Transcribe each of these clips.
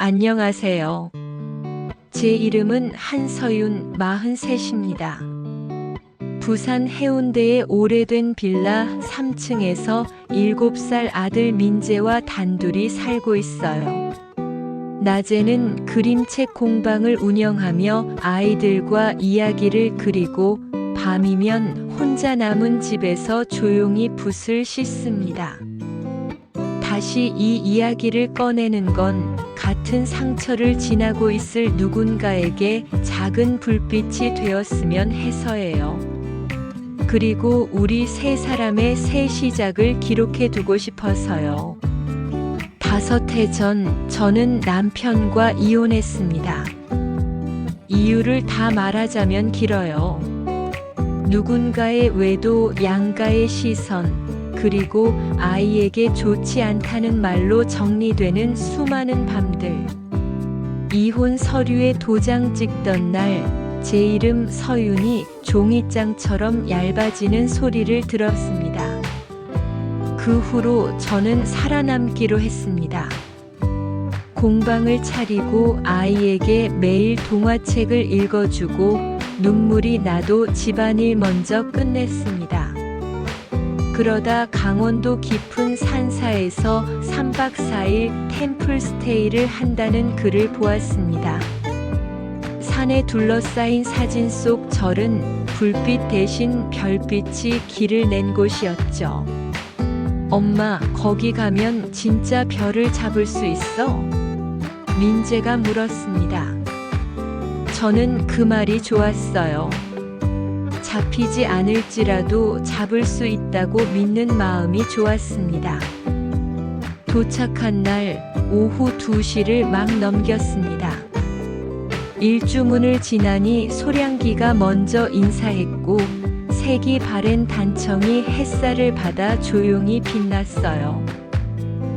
안녕하세요. 제 이름은 한서윤 43입니다. 부산 해운대의 오래된 빌라 3층에서 7살 아들 민재와 단둘이 살고 있어요. 낮에는 그림책 공방을 운영하며 아이들과 이야기를 그리고 밤이면 혼자 남은 집에서 조용히 붓을 씻습니다. 다시 이 이야기를 꺼내는 건 같은 상처를 지나고 있을 누군가에게 작은 불빛이 되었으면 해서예요. 그리고 우리 세 사람의 새 시작을 기록해 두고 싶어서요. 5해 전 저는 남편과 이혼했습니다. 이유를 다 말하자면 길어요. 누군가의 외도, 양가의 시선, 그리고 아이에게 좋지 않다는 말로 정리되는 수많은 밤들. 이혼 서류에 도장 찍던 날 제 이름 서윤이 종이장처럼 얇아지는 소리를 들었습니다. 그 후로 저는 살아남기로 했습니다. 공방을 차리고 아이에게 매일 동화책을 읽어주고 눈물이 나도 집안일 먼저 끝냈습니다. 그러다 강원도 깊은 산사에서 3박 4일 템플스테이를 한다는 글을 보았습니다. 산에 둘러싸인 사진 속 절은 불빛 대신 별빛이 길을 낸 곳이었죠. 엄마, 거기 가면 진짜 별을 잡을 수 있어? 민재가 물었습니다. 저는 그 말이 좋았어요. 잡히지 않을지라도 잡을 수 있다고 믿는 마음이 좋았습니다. 도착한 날 오후 2시를 막 넘겼습니다. 일주문을 지나니 소량기가 먼저 인사했고 색이 바랜 단청이 햇살을 받아 조용히 빛났어요.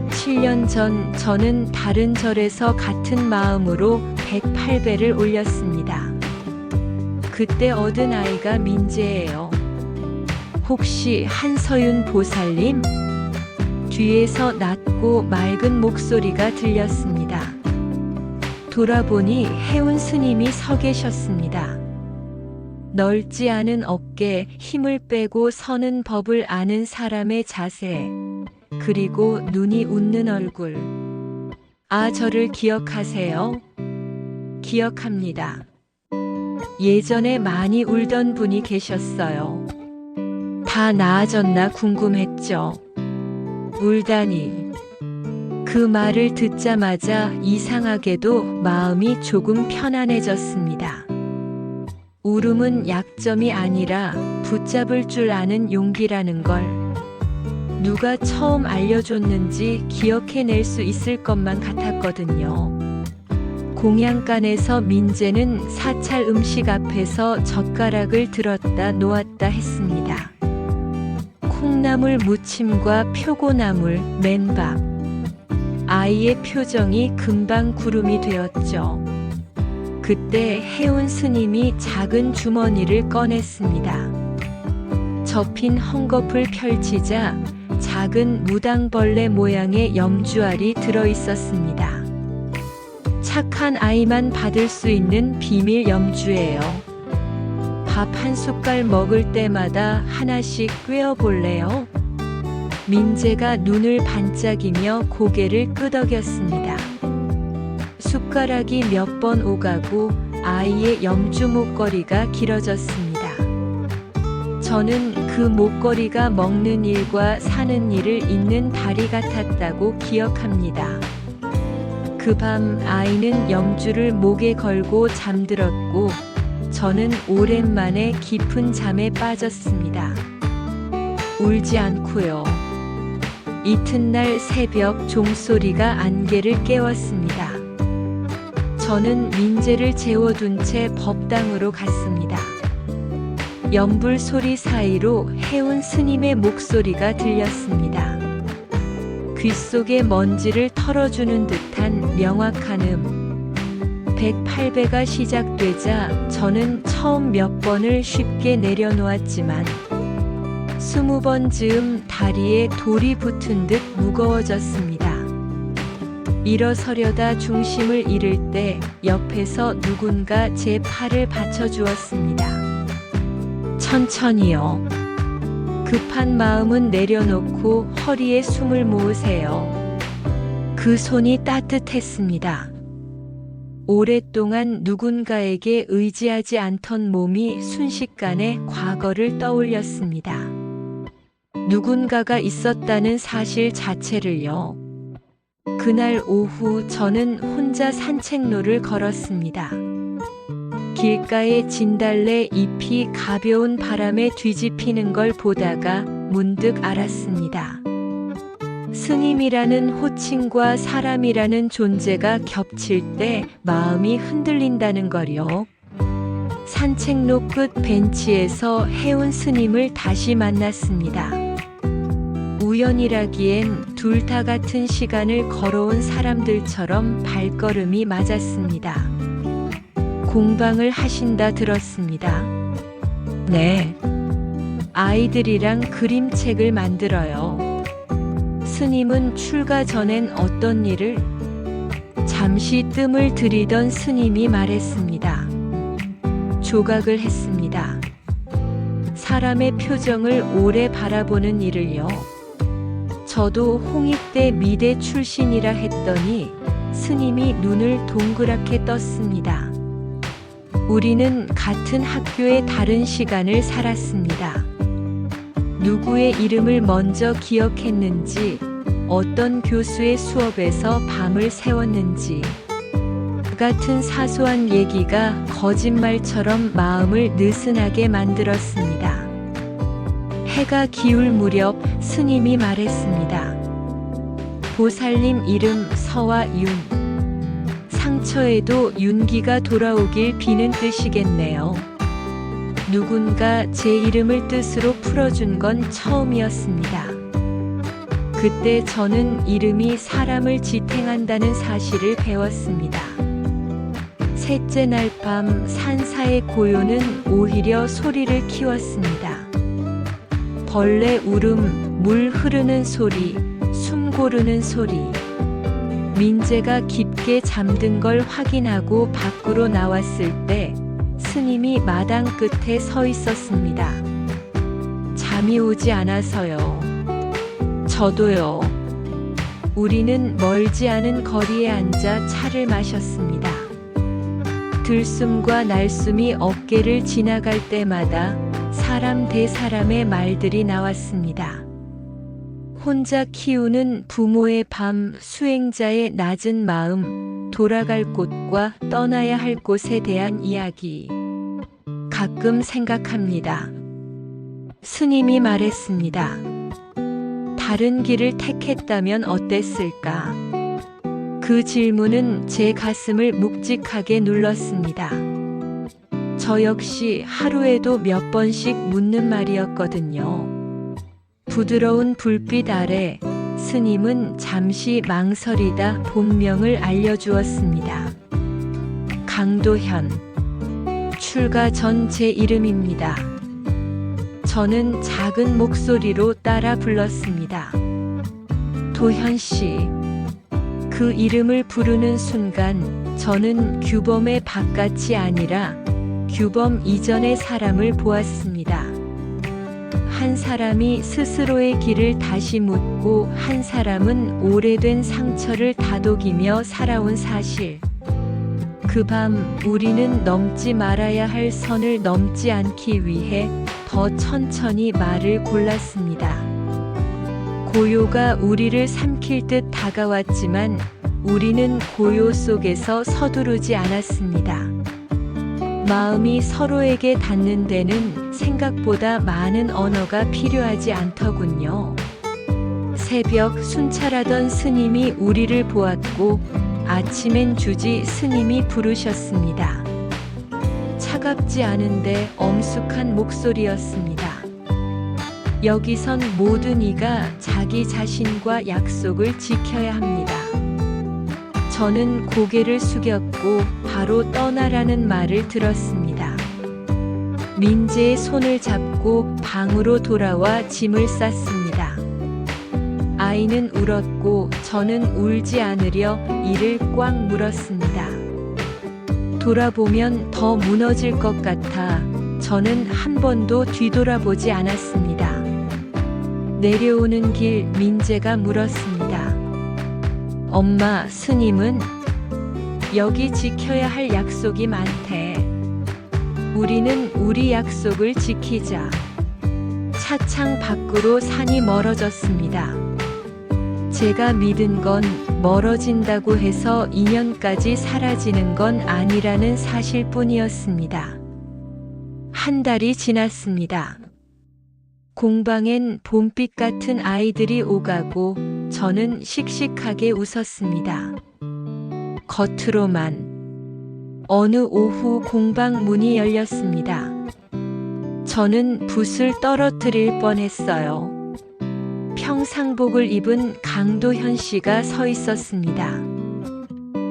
7년 전 저는 다른 절에서 같은 마음으로 108배를 올렸습니다. 그때 얻은 아이가 민재예요. 혹시 한서윤 보살님? 뒤에서 낮고 맑은 목소리가 들렸습니다. 돌아보니 해운 스님이 서 계셨습니다. 넓지 않은 어깨, 힘을 빼고 서는 법을 아는 사람의 자세, 그리고 눈이 웃는 얼굴. 아, 저를 기억하세요? 기억합니다. 예전에 많이 울던 분이 계셨어요. 다 나아졌나 궁금했죠. 울다니. 그 말을 듣자마자 이상하게도 마음이 조금 편안해졌습니다. 울음은 약점이 아니라 붙잡을 줄 아는 용기라는 걸 누가 처음 알려줬는지 기억해낼 수 있을 것만 같았거든요. 공양간에서 민재는 사찰 음식 앞에서 젓가락을 들었다 놓았다 했습니다. 콩나물 무침과 표고나물, 맨밥. 아이의 표정이 금방 구름이 되었죠. 그때 해운 스님이 작은 주머니를 꺼냈습니다. 접힌 헝겊을 펼치자 작은 무당벌레 모양의 염주알이 들어있었습니다. 착한 아이만 받을 수 있는 비밀 염주예요. 밥 한 숟갈 먹을 때마다 하나씩 꿰어볼래요? 민재가 눈을 반짝이며 고개를 끄덕였습니다. 숟가락이 몇 번 오가고 아이의 염주 목걸이가 길어졌습니다. 저는 그 목걸이가 먹는 일과 사는 일을 잇는 다리 같았다고 기억합니다. 그 밤 아이는 염주를 목에 걸고 잠들었고 저는 오랜만에 깊은 잠에 빠졌습니다. 울지 않고요. 이튿날 새벽 종소리가 안개를 깨웠습니다. 저는 민재를 재워둔 채 법당으로 갔습니다. 연불 소리 사이로 해운 스님의 목소리가 들렸습니다. 귓속의 먼지를 털어주는 듯한 명확한 108배가 시작되자 저는 처음 몇 번을 쉽게 내려놓았지만 20번 즈음 다리에 돌이 붙은 듯 무거워졌습니다. 일어서려다 중심을 잃을 때 옆에서 누군가 제 팔을 받쳐주었습니다. 천천히요. 급한 마음은 내려놓고 허리에 숨을 모으세요. 그 손이 따뜻했습니다. 오랫동안 누군가에게 의지하지 않던 몸이 순식간에 과거를 떠올렸습니다. 누군가가 있었다는 사실 자체를요. 그날 오후 저는 혼자 산책로를 걸었습니다. 길가에 진달래 잎이 가벼운 바람에 뒤집히는 걸 보다가 문득 알았습니다. 스님이라는 호칭과 사람이라는 존재가 겹칠 때 마음이 흔들린다는 걸요. 산책로 끝 벤치에서 해운 스님을 다시 만났습니다. 우연이라기엔 둘 다 같은 시간을 걸어온 사람들처럼 발걸음이 맞았습니다. 공방을 하신다 들었습니다. 네. 아이들이랑 그림책을 만들어요. 스님은 출가 전엔 어떤 일을? 잠시 뜸을 들이던 스님이 말했습니다. 조각을 했습니다. 사람의 표정을 오래 바라보는 일을요. 저도 홍익대 미대 출신이라 했더니 스님이 눈을 동그랗게 떴습니다. 우리는 같은 학교의 다른 시간을 살았습니다. 누구의 이름을 먼저 기억했는지, 어떤 교수의 수업에서 밤을 새웠는지, 같은 사소한 얘기가 거짓말처럼 마음을 느슨하게 만들었습니다. 해가 기울 무렵 스님이 말했습니다. 보살님 이름 서화윤. 상처에도 윤기가 돌아오길 비는 뜻이겠네요. 누군가 제 이름을 뜻으로 풀어준 건 처음이었습니다. 그때 저는 이름이 사람을 지탱한다는 사실을 배웠습니다. 셋째 날 밤 산사의 고요는 오히려 소리를 키웠습니다. 벌레 울음, 물 흐르는 소리, 숨 고르는 소리. 민재가 깊게 잠든 걸 확인하고 밖으로 나왔을 때 스님이 마당 끝에 서 있었습니다. 잠이 오지 않아서요. 저도요. 우리는 멀지 않은 거리에 앉아 차를 마셨습니다. 들숨과 날숨이 어깨를 지나갈 때마다 사람 대 사람의 말들이 나왔습니다. 혼자 키우는 부모의 밤, 수행자의 낮은 마음, 돌아갈 곳과 떠나야 할 곳에 대한 이야기. 가끔 생각합니다. 스님이 말했습니다. 다른 길을 택했다면 어땠을까? 그 질문은 제 가슴을 묵직하게 눌렀습니다. 저 역시 하루에도 몇 번씩 묻는 말이었거든요. 부드러운 불빛 아래 스님은 잠시 망설이다 본명을 알려주었습니다. 강도현. 출가 전 제 이름입니다. 저는 작은 목소리로 따라 불렀습니다. 도현 씨. 그 이름을 부르는 순간 저는 규범의 바깥이 아니라 규범 이전의 사람을 보았습니다. 한 사람이 스스로의 길을 다시 묻고 한 사람은 오래된 상처를 다독이며 살아온 사실. 그 밤 우리는 넘지 말아야 할 선을 넘지 않기 위해 더 천천히 말을 골랐습니다. 고요가 우리를 삼킬 듯 다가왔지만 우리는 고요 속에서 서두르지 않았습니다. 마음이 서로에게 닿는 데는 생각보다 많은 언어가 필요하지 않더군요. 새벽 순찰하던 스님이 우리를 보았고 아침엔 주지 스님이 부르셨습니다. 차갑지 않은데 엄숙한 목소리였습니다. 여기선 모든 이가 자기 자신과 약속을 지켜야 합니다. 저는 고개를 숙였고 바로 떠나라는 말을 들었습니다. 민재의 손을 잡고 방으로 돌아와 짐을 쌌습니다. 아이는 울었고 저는 울지 않으려 이를 꽉 물었습니다. 돌아보면 더 무너질 것 같아 저는 한 번도 뒤돌아보지 않았습니다. 내려오는 길 민재가 물었습니다. 엄마, 스님은? 여기 지켜야 할 약속이 많대. 우리는 우리 약속을 지키자. 차창 밖으로 산이 멀어졌습니다. 제가 믿은 건 멀어진다고 해서 인연까지 사라지는 건 아니라는 사실뿐이었습니다. 한 달이 지났습니다. 공방엔 봄빛 같은 아이들이 오가고 저는 씩씩하게 웃었습니다. 겉으로만. 어느 오후 공방 문이 열렸습니다. 저는 붓을 떨어뜨릴 뻔했어요. 평상복을 입은 강도현 씨가 서 있었습니다.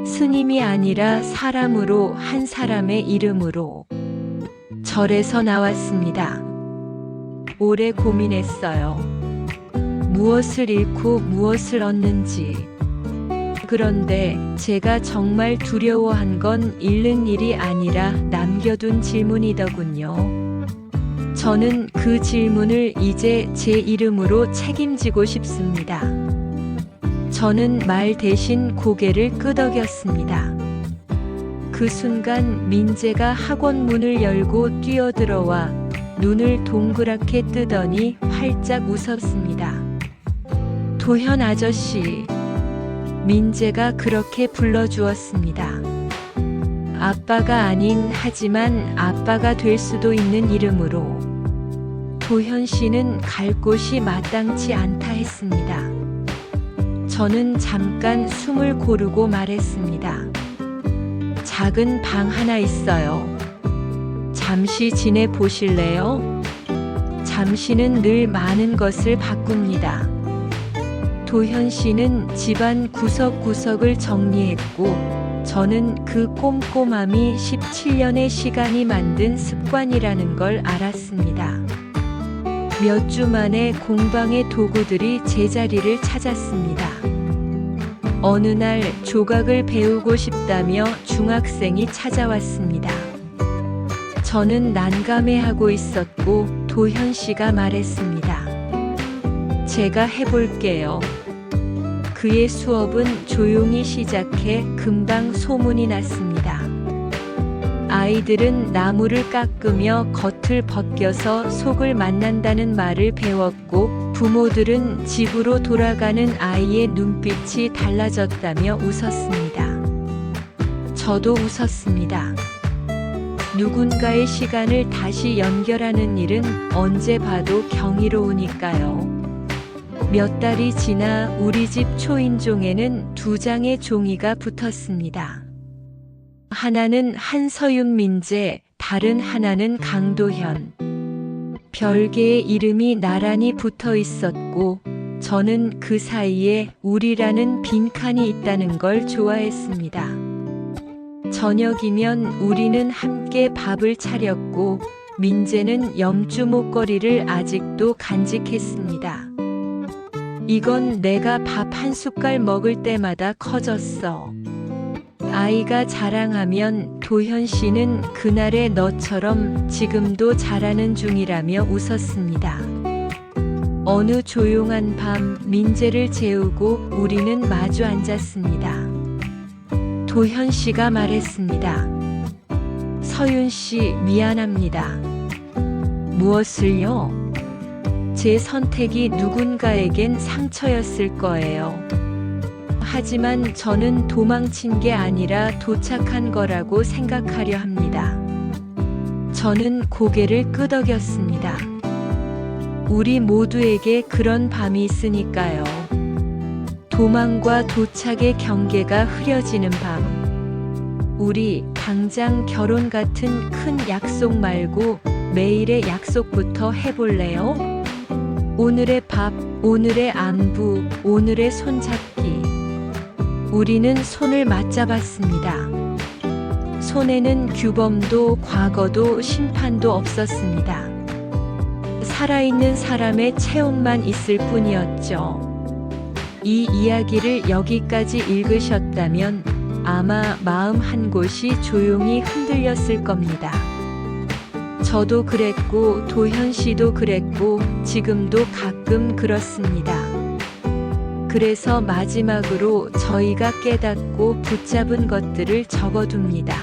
스님이 아니라 사람으로, 한 사람의 이름으로. 절에서 나왔습니다. 오래 고민했어요. 무엇을 잃고 무엇을 얻는지. 그런데 제가 정말 두려워한 건 잃는 일이 아니라 남겨둔 질문이더군요. 저는 그 질문을 이제 제 이름으로 책임지고 싶습니다. 저는 말 대신 고개를 끄덕였습니다. 그 순간 민재가 학원 문을 열고 뛰어들어와 눈을 동그랗게 뜨더니 활짝 웃었습니다. 도현 아저씨. 민재가 그렇게 불러주었습니다. 아빠가 아닌 하지만 아빠가 될 수도 있는 이름으로. 도현 씨는 갈 곳이 마땅치 않다 했습니다. 저는 잠깐 숨을 고르고 말했습니다. 작은 방 하나 있어요. 잠시 지내 보실래요? 잠시는 늘 많은 것을 바꿉니다. 도현 씨는 집안 구석구석을 정리했고 저는 그 꼼꼼함이 17년의 시간이 만든 습관이라는 걸 알았습니다. 몇 주 만에 공방의 도구들이 제자리를 찾았습니다. 어느 날 조각을 배우고 싶다며 중학생이 찾아왔습니다. 저는 난감해하고 있었고 도현 씨가 말했습니다. 제가 해볼게요. 그의 수업은 조용히 시작해 금방 소문이 났습니다. 아이들은 나무를 깎으며 겉을 벗겨서 속을 만난다는 말을 배웠고 부모들은 집으로 돌아가는 아이의 눈빛이 달라졌다며 웃었습니다. 저도 웃었습니다. 누군가의 시간을 다시 연결하는 일은 언제 봐도 경이로우니까요. 몇 달이 지나 우리 집 초인종에는 2장의 종이가 붙었습니다. 하나는 한서윤 민재, 다른 하나는 강도현. 별개의 이름이 나란히 붙어 있었고 저는 그 사이에 우리라는 빈칸이 있다는 걸 좋아했습니다. 저녁이면 우리는 함께 밥을 차렸고 민재는 염주 목걸이를 아직도 간직했습니다. 이건 내가 밥 한 숟갈 먹을 때마다 커졌어. 아이가 자랑하면 도현 씨는 그날의 너처럼 지금도 자라는 중이라며 웃었습니다. 어느 조용한 밤 민재를 재우고 우리는 마주 앉았습니다. 도현 씨가 말했습니다. 서윤 씨 미안합니다. 무엇을요? 제 선택이 누군가에겐 상처였을 거예요. 하지만 저는 도망친 게 아니라 도착한 거라고 생각하려 합니다. 저는 고개를 끄덕였습니다. 우리 모두에게 그런 밤이 있으니까요. 도망과 도착의 경계가 흐려지는 밤. 우리 당장 결혼 같은 큰 약속 말고 매일의 약속부터 해볼래요? 오늘의 밥, 오늘의 안부, 오늘의 손잡기. 우리는 손을 맞잡았습니다. 손에는 규범도 과거도 심판도 없었습니다. 살아있는 사람의 체온만 있을 뿐이었죠. 이 이야기를 여기까지 읽으셨다면 아마 마음 한 곳이 조용히 흔들렸을 겁니다. 저도 그랬고 도현 씨도 그랬고 지금도 가끔 그렇습니다. 그래서 마지막으로 저희가 깨닫고 붙잡은 것들을 적어둡니다.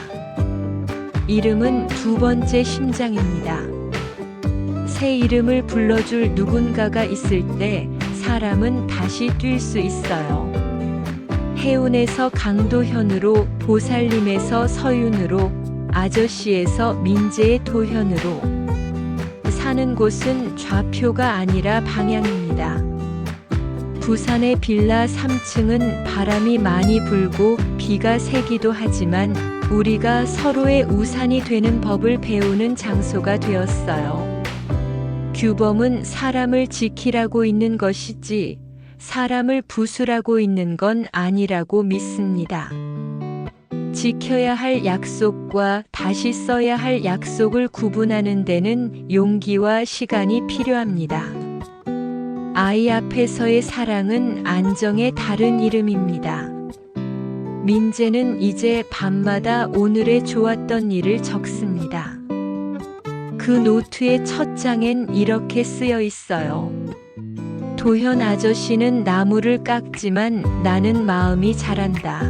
이름은 두 번째 심장입니다. 새 이름을 불러줄 누군가가 있을 때 사람은 다시 뛸 수 있어요. 해운에서 강도현으로, 보살림에서 서윤으로, 아저씨에서 민재의 도현으로. 사는 곳은 좌표가 아니라 방향입니다. 부산의 빌라 3층은 바람이 많이 불고 비가 새기도 하지만 우리가 서로의 우산이 되는 법을 배우는 장소가 되었어요. 규범은 사람을 지키라고 있는 것이지 사람을 부수라고 있는 건 아니라고 믿습니다. 지켜야 할 약속과 다시 써야 할 약속을 구분하는 데는 용기와 시간이 필요합니다. 아이 앞에서의 사랑은 안정의 다른 이름입니다. 민재는 이제 밤마다 오늘의 좋았던 일을 적습니다. 그 노트의 첫 장엔 이렇게 쓰여 있어요. 도현 아저씨는 나무를 깎지만 나는 마음이 자란다.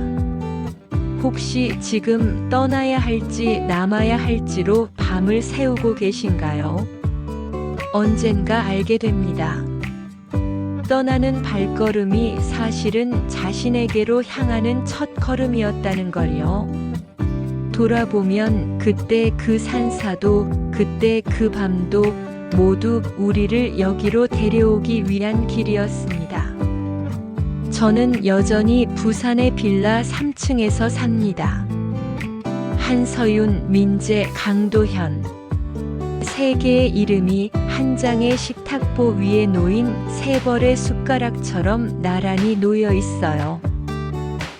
혹시 지금 떠나야 할지 남아야 할지로 밤을 새우고 계신가요? 언젠가 알게 됩니다. 떠나는 발걸음이 사실은 자신에게로 향하는 첫 걸음이었다는 걸요. 돌아보면 그때 그 산사도 그때 그 밤도 모두 우리를 여기로 데려오기 위한 길이었습니다. 저는 여전히 부산의 빌라 3층에서 삽니다. 한서윤, 민재, 강도현. 세 개의 이름이 한 장의 식탁보 위에 놓인 세 벌의 숟가락처럼 나란히 놓여 있어요.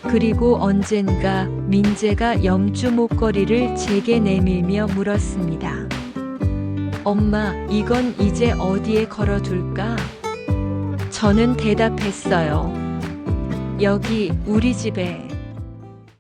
그리고 언젠가 민재가 염주 목걸이를 제게 내밀며 물었습니다. 엄마, 이건 이제 어디에 걸어둘까? 저는 대답했어요. 여기, 우리 집에.